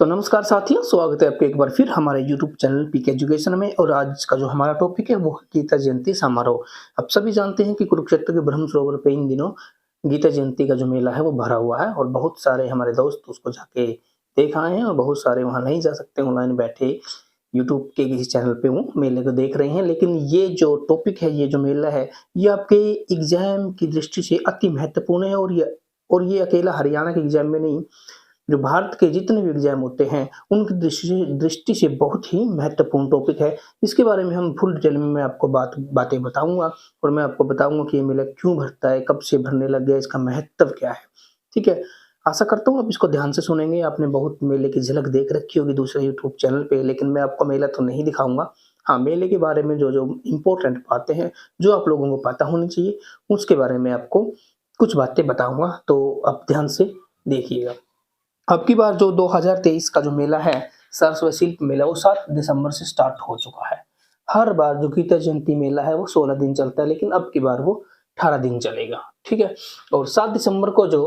तो नमस्कार साथियों, स्वागत है आपका एक बार फिर हमारे यूट्यूब चैनल पीके एजुकेशन में। और आज का जो हमारा टॉपिक है वो है गीता जयंती समारोह। आप सभी जानते हैं कि कुरुक्षेत्र के ब्रह्म सरोवर पे इन दिनों गीता जयंती का जो मेला है वो भरा हुआ है और बहुत सारे हमारे दोस्त उसको जाके देख आए हैं और बहुत सारे वहाँ नहीं जा सकते, ऑनलाइन बैठे यूट्यूब के किसी चैनल पे वो मेले को देख रहे हैं। लेकिन ये जो टॉपिक है, ये जो मेला है, ये आपके एग्जाम की दृष्टि से अति महत्वपूर्ण है। और ये अकेला हरियाणा के एग्जाम में नहीं, जो भारत के जितने भी एग्जाम होते हैं उनकी दृष्टि से बहुत ही महत्वपूर्ण टॉपिक है। इसके बारे में हम फुल डिटेल में मैं आपको बातें बताऊंगा और मैं आपको बताऊंगा कि ये मेला क्यों भरता है, कब से भरने लग गया, इसका महत्व क्या है। ठीक है, आशा करता हूँ आप इसको ध्यान से सुनेंगे। आपने बहुत मेले की झलक देख रखी होगी दूसरे यूट्यूब चैनल पे, लेकिन मैं आपको मेला तो नहीं दिखाऊंगा। हाँ, मेले के बारे में जो जो इम्पोर्टेंट बातें हैं, जो आप लोगों को पता होनी चाहिए, उसके बारे में आपको कुछ बातें बताऊंगा, तो आप ध्यान से देखिएगा। अब की बार जो 2023 का जो मेला है, सरस्वती शिल्प मेला, वो 7 दिसंबर से स्टार्ट हो चुका है। हर बार जो गीता जयंती मेला है वो 16 दिन चलता है, लेकिन अब की बार वो 18 दिन चलेगा। ठीक है, और 7 दिसंबर को जो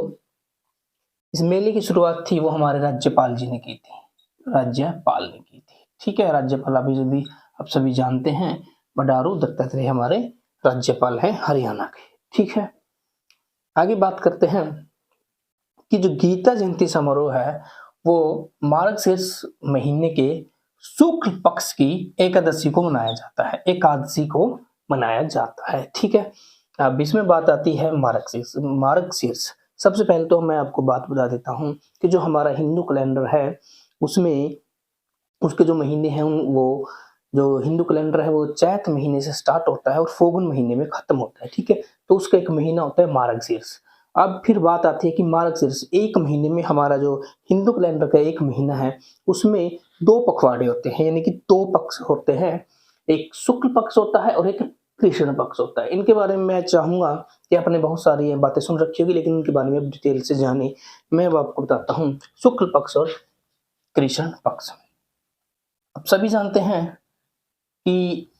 इस मेले की शुरुआत थी वो हमारे राज्यपाल जी ने की थी, राज्यपाल ने की थी। ठीक है, राज्यपाल अभी आप सभी जानते हैं, बंडारू दत्तात्रेय हमारे राज्यपाल है हरियाणा के। ठीक है, आगे बात करते हैं कि जो गीता जयंती समारोह है वो मार्गशीर्ष महीने के शुक्ल पक्ष की एकादशी को मनाया जाता है, एकादशी को मनाया जाता है। ठीक है, अब इसमें बात आती है मार्गशीर्ष। सबसे पहले तो मैं आपको बात बता देता हूँ कि जो हमारा हिंदू कैलेंडर है उसमें उसके जो महीने हैं वो जो हिंदू कैलेंडर है वो चैत महीने से स्टार्ट होता है और फाल्गुन महीने में खत्म होता है। ठीक है, तो उसका एक महीना होता है मार्गशीर्ष। अब फिर बात आती है कि मार्गशीर्ष एक महीने में, हमारा जो हिंदू कैलेंडर का एक महीना है उसमें 2 पखवाड़े होते हैं, यानी कि 2 पक्ष होते हैं। एक शुक्ल पक्ष होता है और एक कृष्ण पक्ष होता है। इनके बारे में मैं चाहूंगा कि आपने बहुत सारी ये बातें सुन रखी होगी, लेकिन इनके बारे में डिटेल से जाने। मैं अब आपको बताता हूँ शुक्ल पक्ष और कृष्ण पक्ष। अब सभी जानते हैं कि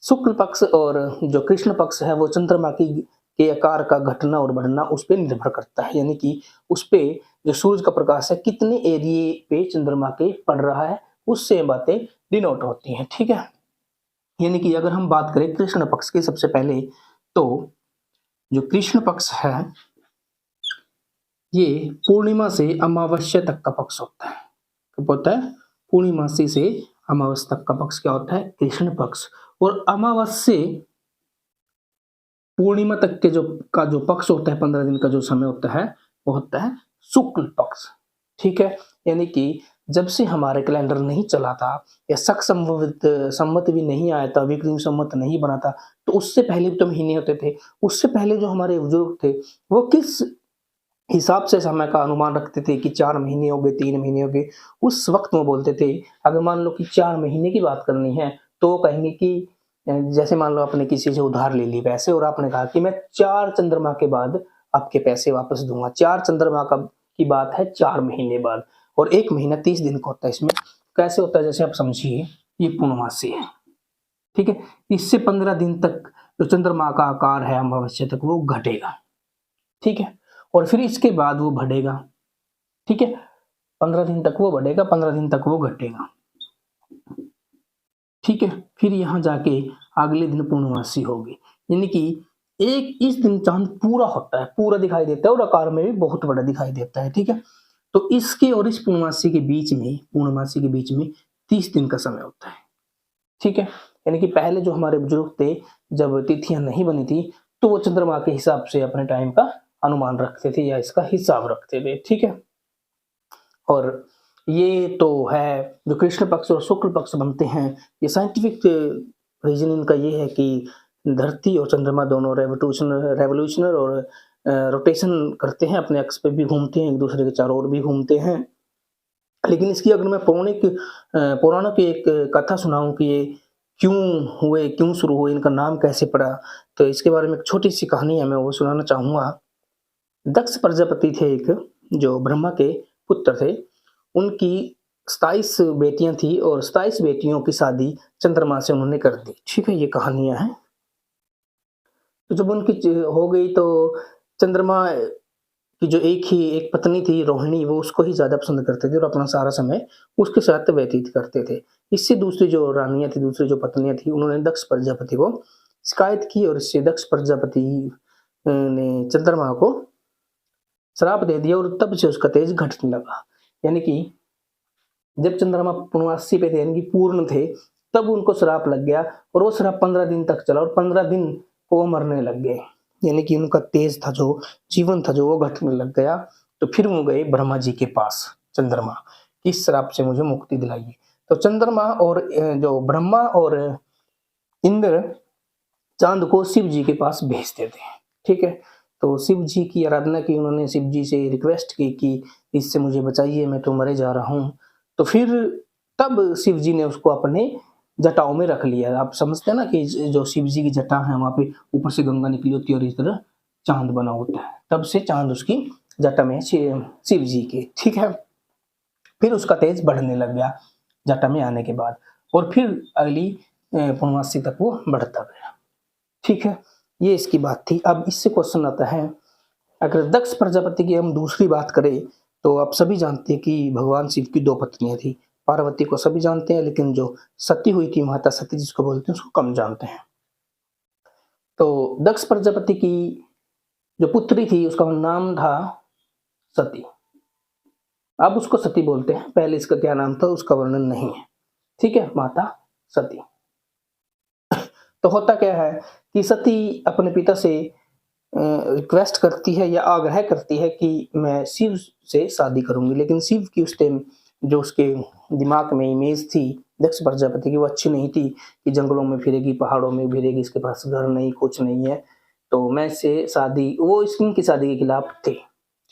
शुक्ल पक्ष और जो कृष्ण पक्ष है वो चंद्रमा की के आकार का घटना और बढ़ना उस पर निर्भर करता है, यानी कि उस पे जो सूरज का प्रकाश है कितने एरिए पे चंद्रमा के पड़ रहा है, उससे बातें डिनोट होती हैं। ठीक है, यानी कि अगर हम बात करें कृष्ण पक्ष की सबसे पहले, तो जो कृष्ण पक्ष है ये पूर्णिमा से अमावस्या तक का पक्ष होता है। कब होता है? पूर्णिमासी से अमावस्या तक का पक्ष क्या होता है? कृष्ण पक्ष। और अमावस्या से पूर्णिमा तक के जो पक्ष होता है, 15 दिन का जो समय होता है, वो होता है शुक्ल पक्ष। ठीक है, यानी कि जब से हमारे कैलेंडर नहीं चला था या शक संवत भी नहीं आया था, विक्रम संवत नहीं बना था, तो उससे पहले भी तो महीने होते थे। उससे पहले जो हमारे बुजुर्ग थे वो किस हिसाब से समय का अनुमान रखते थे कि 4 महीने हो गए, 3 महीने हो गए, उस वक्त वो बोलते थे। अगर मान लो कि 4 महीने की बात करनी है तो वो कहेंगे कि जैसे मान लो आपने किसी से उधार ले ली पैसे और आपने कहा कि मैं 4 चंद्रमा के बाद आपके पैसे वापस दूंगा। 4 चंद्रमा की बात है, 4 महीने बाद, और 1 महीना 30 दिन का होता है। इसमें कैसे होता है, जैसे आप समझिए ये पूर्णमासी है। ठीक है, इससे 15 दिन तक जो चंद्रमा का आकार है अमावस्या तक वो घटेगा। ठीक है, और फिर इसके बाद वो बढ़ेगा। ठीक है, 15 दिन तक वो बढ़ेगा, 15 दिन तक वो घटेगा। ठीक है, फिर यहाँ जाके अगले दिन पूर्णमासी होगी, यानी कि एक इस दिन चांद पूरा होता है, पूरा दिखाई देता है और आकार में भी बहुत बड़ा दिखाई देता है। ठीक है, तो इसके और इस पूर्णमासी के बीच में 30 दिन का समय होता है। ठीक है, यानी कि पहले जो हमारे बुजुर्ग थे, जब तिथियां नहीं बनी थी तो वो चंद्रमा के हिसाब से अपने टाइम का अनुमान रखते थे या इसका हिसाब रखते थे। ठीक है, और ये तो है जो कृष्ण पक्ष और शुक्ल पक्ष बनते हैं। ये साइंटिफिक रीजन इनका ये है कि धरती और चंद्रमा दोनों रेवोल्यूशनर और रोटेशन करते हैं, अपने अक्ष पे भी घूमते हैं, एक दूसरे के चारों ओर भी घूमते हैं। लेकिन इसकी अगर मैं पुराणों की एक कथा सुनाऊं कि ये क्यों शुरू हुए, इनका नाम कैसे पड़ा, तो इसके बारे में एक छोटी सी कहानी है, मैं वो सुनाना चाहूंगा। दक्ष प्रजापति थे एक, जो ब्रह्मा के पुत्र थे। उनकी 27 बेटियां थी और 27 बेटियों की शादी चंद्रमा से उन्होंने कर दी। ठीक है, ये कहानियां हैं। तो जब उनकी हो गई तो चंद्रमा कि जो एक पत्नी थी रोहिणी, वो उसको ही ज़्यादा पसंद करते थे और अपना सारा समय उसके साथ व्यतीत करते थे। इससे दूसरी जो रानियाँ थी, दूसरी जो पत्नियाँ थी, उन्होंने दक्ष प्रजापति को शिकायत की और इससे दक्ष प्रजापति ने चंद्रमा को श्राप दे दिया और तब से उसका तेज घटने लगा। यानी कि जब चंद्रमा पूर्णमासी पे थे, यानी कि पूर्ण थे, तब उनको श्राप लग गया और वो श्राप 15 दिन तक चला और 15 दिन को वो मरने लग गए। यानी कि उनका तेज था, जो जीवन था, जो वो घटने लग गया। तो फिर वो गए ब्रह्मा जी के पास, चंद्रमा, इस श्राप से मुझे मुक्ति दिलाइए। तो चंद्रमा और जो ब्रह्मा और इंद्र चांद को शिव जी के पास भेजते थे। ठीक है, तो शिव जी की आराधना की उन्होंने, शिव जी से रिक्वेस्ट की कि इससे मुझे बचाइए, मैं तो मरे जा रहा हूँ। तो फिर तब शिव जी ने उसको अपने जटाओं में रख लिया। आप समझते हैं ना कि जो शिव जी की जटा है वहां पे ऊपर से गंगा निकली होती है और इस तरह चांद बना होता है, तब से चांद उसकी जटा में शिव जी के। ठीक है, फिर उसका तेज बढ़ने लग गया जटा में आने के बाद, और फिर अगली पूर्णमासी तक वो बढ़ता गया। ठीक है, ये इसकी बात थी। अब इससे क्वेश्चन आता है, अगर दक्ष प्रजापति की हम दूसरी बात करें तो आप सभी जानते हैं कि भगवान शिव की 2 पत्नियां थी। पार्वती को सभी जानते हैं, लेकिन जो सती हुई थी, माता सती जिसको बोलते हैं, उसको कम जानते हैं। तो दक्ष प्रजापति की जो पुत्री थी उसका नाम था सती। अब उसको सती बोलते हैं, पहले इसका क्या नाम था उसका वर्णन नहीं है। ठीक है, माता सती। तो होता क्या है कि सती अपने पिता से रिक्वेस्ट करती है या आग्रह करती है कि मैं शिव से शादी करूंगी, लेकिन शिव की उस टाइम जो उसके दिमाग में इमेज थी दक्ष प्रजापति की, वो अच्छी नहीं थी कि जंगलों में फिरेगी, पहाड़ों में फिरेगी, इसके पास घर नहीं, कुछ नहीं है, तो मैं इससे शादी, वो इनकी शादी के खिलाफ थे।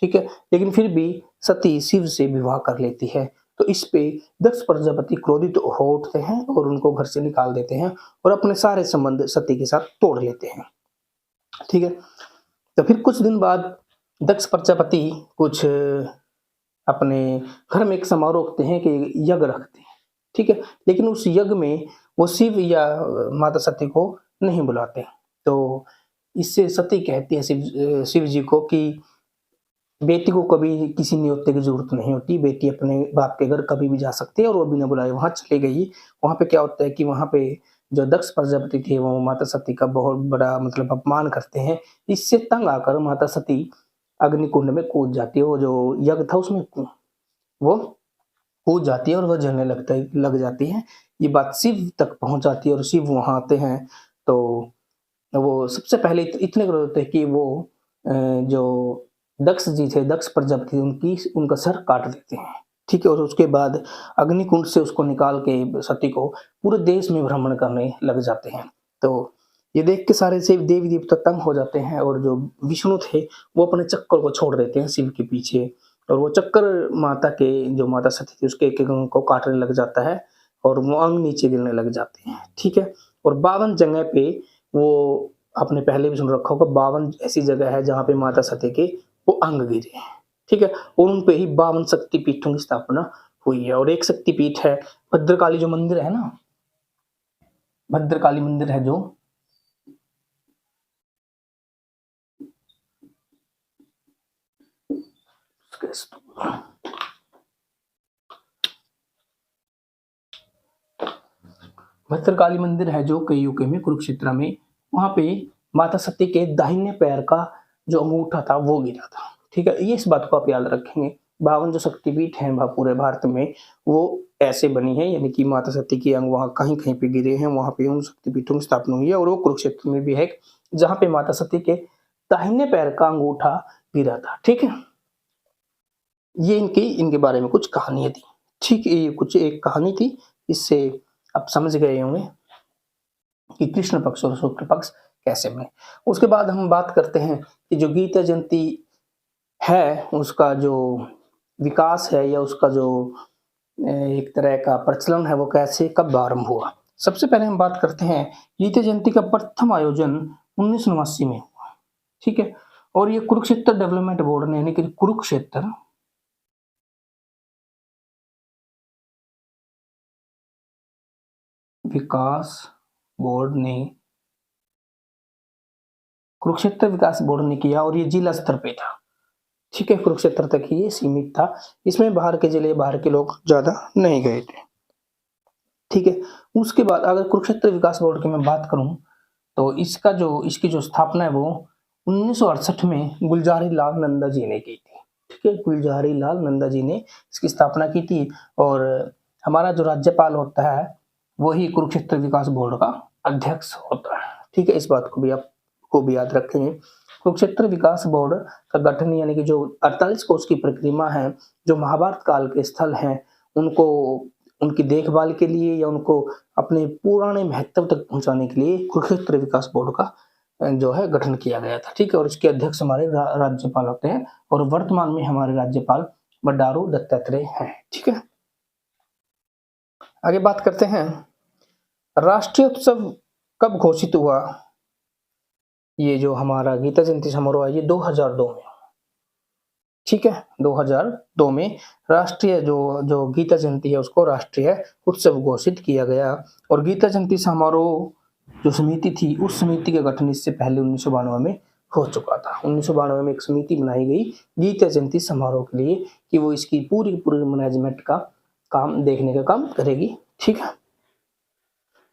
ठीक है, लेकिन फिर भी सती शिव से विवाह कर लेती है। तो इस पे दक्ष प्रजापति क्रोधित हो उठते हैं और उनको घर से निकाल देते हैं और अपने सारे संबंध सती के साथ तोड़ लेते हैं। ठीक है, तो फिर कुछ दिन बाद दक्ष प्रजापति कुछ अपने घर में एक समारोह रखते हैं कि यज्ञ रखते हैं। ठीक है, लेकिन उस यज्ञ में वो शिव या माता सती को नहीं बुलाते। तो इससे सती कहती है शिव जी को कि बेटी को कभी किसी न्योते की जरूरत नहीं होती, बेटी अपने बाप के घर कभी भी जा सकती है, और वो बिना बुलाए वहां चली गई। वहां पे क्या होता है कि वहां पे जो दक्ष प्रजापति थे वो माता सती का बहुत बड़ा मतलब अपमान करते हैं। इससे तंग आकर माता सती अग्निकुंड में कूद जाती है, वो जो यज्ञ था उसमें वो कूद जाती है और वह जलने लग जाती है। ये बात शिव तक पहुंच जाती है और शिव वहां आते हैं। तो वो सबसे पहले इतने क्रोधित होते हैं कि वो जो दक्ष जी थे, दक्ष प्रजापति, उनका सर काट देते हैं। ठीक है, और उसके बाद अग्निकुंड से उसको निकाल के सती को पूरे देश में भ्रमण करने लग जाते हैं। तो ये देख के सारे शिव देवी देवता तंग हो जाते हैं और जो विष्णु थे वो अपने चक्कर को छोड़ देते हैं शिव के पीछे, और वो चक्कर माता के, जो माता सती थी उसके एक अंग को काटने लग जाता है और वो अंग नीचे गिरने लग जाते हैं। ठीक है, और 52 जगह पे वो, आपने पहले भी सुन रखा होगा, 52 ऐसी जगह है जहाँ पे माता सती के वो अंग गिरे हैं। ठीक है, और उन पे ही 52 शक्तिपीठों की स्थापना हुई है। और एक शक्तिपीठ है भद्रकाली, जो मंदिर है ना, भद्रकाली मंदिर है जो, भद्रकाली मंदिर है जो कई यूके में, कुरुक्षेत्र में, वहां पे माता सती के दाहिने पैर का जो अंगूठा था वो गिरा था। ठीक है, ये इस बात को आप याद रखेंगे। 52 जो शक्तिपीठ हैं पूरे भारत में, वो ऐसे बनी है, यानी कि माता सती के अंग वहां कहीं कहीं पे गिरे हैं, वहां पे उन शक्तिपीठों की स्थापना हुई है। और वो कुरुक्षेत्र में भी है जहां पे माता सती के दाहिने पैर का अंगूठा गिरा था। ठीक है, ये इनके बारे में कुछ कहानियां थी। ठीक है, ये कुछ एक कहानी थी, इससे आप समझ गए होंगे कि कृष्ण पक्ष और शुक्ल पक्ष कैसे बने। उसके बाद हम बात करते हैं कि जो गीता जयंती है उसका जो विकास है या उसका जो एक तरह का प्रचलन है वो कैसे कब आरंभ हुआ। सबसे पहले हम बात करते हैं, गीता जयंती का प्रथम आयोजन 1989 में हुआ। ठीक है, और ये कुरुक्षेत्र डेवलपमेंट बोर्ड ने, यानी कि कुरुक्षेत्र विकास बोर्ड ने, कुरुक्षेत्र विकास बोर्ड ने किया, और ये जिला स्तर पे था। ठीक है, कुरुक्षेत्र तक ही ये सीमित था। इसमें बाहर के जिले, बाहर के लोग ज़्यादा नहीं गए थे। ठीक है, उसके बाद अगर कुरुक्षेत्र विकास बोर्ड की मैं बात करूँ, तो इसकी जो स्थापना है वो 1968 में गुलज़ारी लाल नंदा जी ने की थी। ठीक है, गुलज़ारी लाल नंदा जी ने इसकी स्थापना की थी और हमारा जो राज्यपाल होता है वही कुरुक्षेत्र विकास बोर्ड का अध्यक्ष होता है। ठीक है, इस बात को भी याद रखेंगे। कुरुक्षेत्र विकास बोर्ड का गठन यानी कि जो 48 कोष की प्रक्रिया है, जो महाभारत काल के स्थल हैं, उनको उनकी देखभाल के लिए या उनको अपने पुराने महत्व तक पहुंचाने के लिए कुरुक्षेत्र विकास बोर्ड का जो है गठन किया गया था। ठीक है, और इसके अध्यक्ष हमारे राज्यपाल होते हैं और वर्तमान में हमारे राज्यपाल बंडारू दत्तात्रेय हैं। ठीक है, आगे बात करते हैं, राष्ट्रीय उत्सव कब घोषित हुआ? ये जो हमारा गीता जयंती समारोह है ये 2002 में। ठीक है, 2002 में राष्ट्रीय जो गीता जयंती है उसको राष्ट्रीय उत्सव घोषित किया गया। और गीता जयंती समारोह जो समिति थी, उस समिति का गठन इससे पहले 1992 में हो चुका था। 1992 में एक समिति बनाई गई गीता जयंती समारोह के लिए कि वो इसकी पूरी मैनेजमेंट का काम देखने का काम करेगी। ठीक है,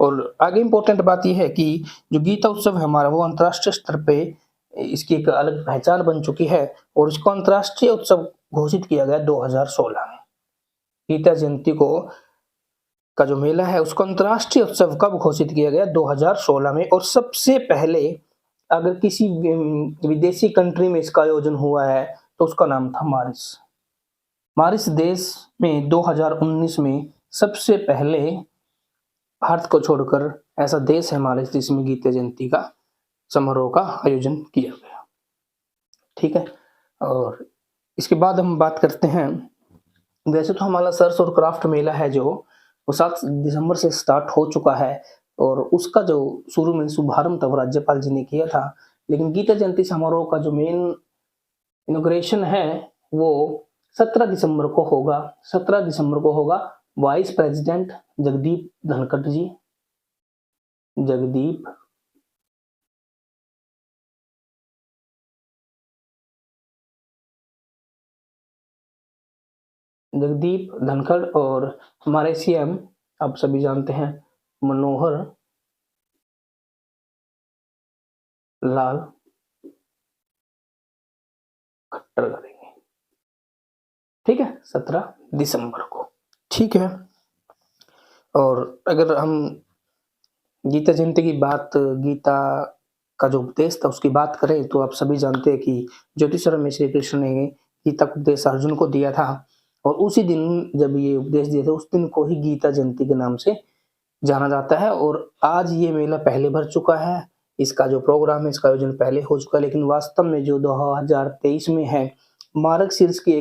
और आगे इम्पोर्टेंट बात यह है कि जो गीता उत्सव है हमारा वो अंतर्राष्ट्रीय स्तर पे इसकी एक अलग पहचान बन चुकी है और इसको अंतर्राष्ट्रीय उत्सव घोषित किया गया 2016 में। गीता जयंती का जो मेला है उसको अंतर्राष्ट्रीय उत्सव कब घोषित किया गया? 2016 में। और सबसे पहले अगर किसी विदेशी कंट्री में इसका आयोजन हुआ है तो उसका नाम था मॉरिस देश में 2019 में सबसे पहले भारत को छोड़कर ऐसा देश है मॉरिस जिसमें गीता जयंती का समारोह का आयोजन किया गया। ठीक है, और इसके बाद हम बात करते हैं, वैसे तो हमारा सर्स और क्राफ्ट मेला है जो वो 7 दिसंबर से स्टार्ट हो चुका है और उसका जो शुरू में शुभारंभ तब राज्यपाल जी ने किया था, लेकिन गीता जयंती समारोह का जो मेन इनॉग्रेशन है वो 17 दिसंबर को होगा। 17 दिसंबर को होगा। वाइस प्रेसिडेंट जगदीप धनखड़ जी, जगदीप धनखड़ और हमारे सीएम आप सभी जानते हैं मनोहर लाल खट्टर करेंगे। ठीक है, 17 दिसंबर को। ठीक है, और अगर हम गीता जयंती की बात, गीता का जो उपदेश था उसकी बात करें तो आप सभी जानते हैं कि ज्योतिषर में श्री कृष्ण ने गीता का उपदेश अर्जुन को दिया था और उसी दिन जब ये उपदेश दिया था उस दिन को ही गीता जयंती के नाम से जाना जाता है। और आज ये मेला पहले भर चुका है, इसका जो प्रोग्राम है इसका आयोजन पहले हो चुका है, लेकिन वास्तव में जो 2023 में है मार्गशीर्ष की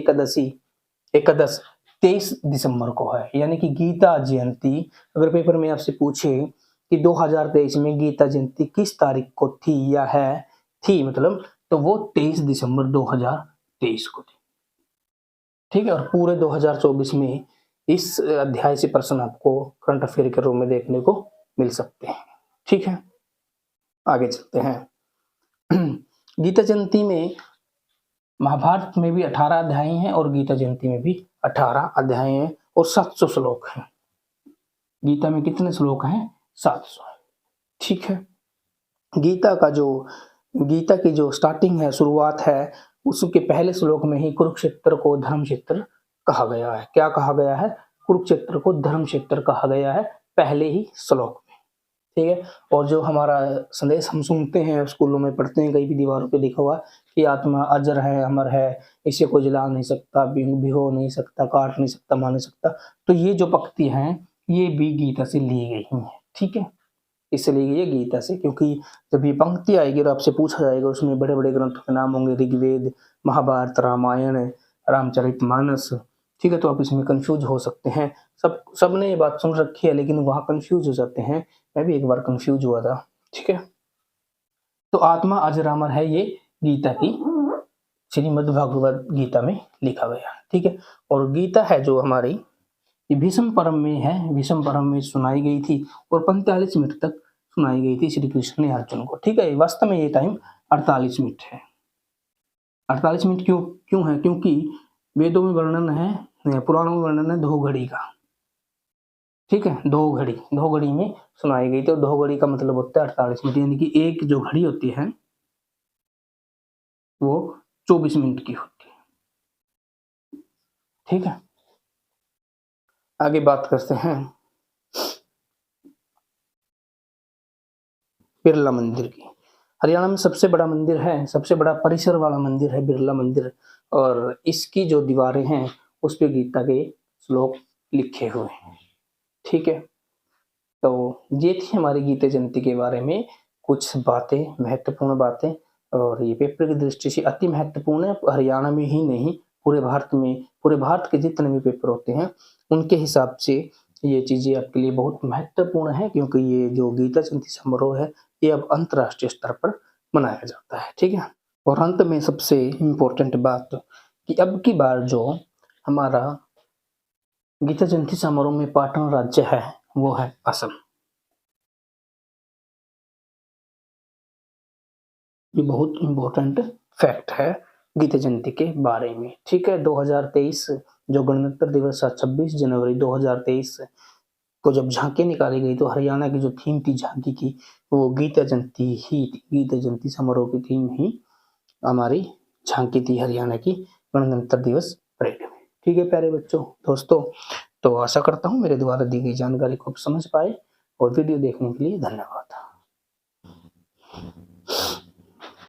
एकादश 23 दिसंबर को है, यानी कि गीता जयंती अगर पेपर में आपसे पूछे कि 2023 में गीता जयंती किस तारीख को थी या थी मतलब, तो वो 23 दिसंबर 2023 को थी। ठीक है, और पूरे 2024 में इस अध्याय से प्रश्न आपको करंट अफेयर के रूप में देखने को मिल सकते हैं। ठीक है, आगे चलते हैं। गीता जयंती में महाभारत में भी 18 अध्याय हैं और गीता जयंती में भी 18 अध्याय हैं और 700 श्लोक हैं। गीता में कितने श्लोक हैं? 700। ठीक है, गीता की जो स्टार्टिंग है, शुरुआत है, उसके पहले श्लोक में ही कुरुक्षेत्र को धर्म क्षेत्र कहा गया है। क्या कहा गया है? कुरुक्षेत्र को धर्म क्षेत्र कहा गया है पहले ही श्लोक में। ठीक है, और जो हमारा संदेश हम सुनते हैं, स्कूलों में पढ़ते हैं, कहीं भी दीवारों पे लिखा हुआ कि आत्मा अजर है, अमर है, इसे कोई जला नहीं सकता, भिगो नहीं सकता, काट नहीं सकता, मार नहीं सकता। तो ये जो पंक्ति हैं ये भी गीता से ली गई हैं। ठीक है, इससे ली गई है गीता से, क्योंकि जब ये पंक्ति आएगी और आपसे पूछा जाएगा उसमें बड़े बड़े ग्रंथों के नाम होंगे, ऋग्वेद, महाभारत, रामायण, रामचरितमानस। ठीक है, तो आप इसमें कंफ्यूज हो सकते हैं। सबने ये बात सुन रखी है लेकिन वहां कंफ्यूज हो जाते हैं। मैं भी एक बार कंफ्यूज हुआ था। ठीक है, तो आत्मा अजर अमर है, ये गीता की श्रीमद् भगवद गीता में लिखा गया। ठीक है, और गीता है जो हमारी भीष्म पर्व में है, भीष्म पर्व में सुनाई गई थी और 45 मिनट तक सुनाई गई थी श्री कृष्ण ने अर्जुन को। ठीक है, वास्तव में ये टाइम 48 मिनट है। 48 मिनट क्यों क्यों है? क्योंकि वेदों में वर्णन है, पुराणों में वर्णन है 2 घड़ी का। ठीक है, 2 घड़ी में सुनाई गई थी और 2 घड़ी का मतलब होता है 48 मिनट, यानी कि एक जो घड़ी होती है वो 24 मिनट की होती है। ठीक है, आगे बात करते हैं बिरला मंदिर की। हरियाणा में सबसे बड़ा मंदिर है, सबसे बड़ा परिसर वाला मंदिर है बिरला मंदिर, और इसकी जो दीवारें हैं उस पे गीता के श्लोक लिखे हुए हैं। ठीक है, तो ये थी हमारी गीता जयंती के बारे में कुछ बातें, महत्वपूर्ण बातें, और ये पेपर की दृष्टि से अति महत्वपूर्ण है। हरियाणा में ही नहीं, पूरे भारत में, पूरे भारत के जितने भी पेपर होते हैं उनके हिसाब से ये चीजें आपके लिए बहुत महत्वपूर्ण है, क्योंकि ये जो गीता जयंती समारोह है ये अब अंतर्राष्ट्रीय स्तर पर मनाया जाता है। ठीक है, और अंत में सबसे इम्पोर्टेंट बात कि अब की बार जो हमारा गीता जयंती समारोह में पार्टनर राज्य है वो है असम। ये बहुत इम्पोर्टेंट फैक्ट है गीता जयंती के बारे में। ठीक है, 2023 जो गणतंत्र दिवस था 26 जनवरी 2023 को जब झांकी निकाली गई तो हरियाणा की जो थीम थी झांकी की वो गीता जयंती ही थी। गीता जयंती समारोह की थीम ही हमारी झांकी थी हरियाणा की गणतंत्र दिवस परेड में। ठीक है प्यारे बच्चों, दोस्तों, तो आशा करता हूँ मेरे द्वारा दी गई जानकारी को आप समझ पाए, और वीडियो देखने के लिए धन्यवाद।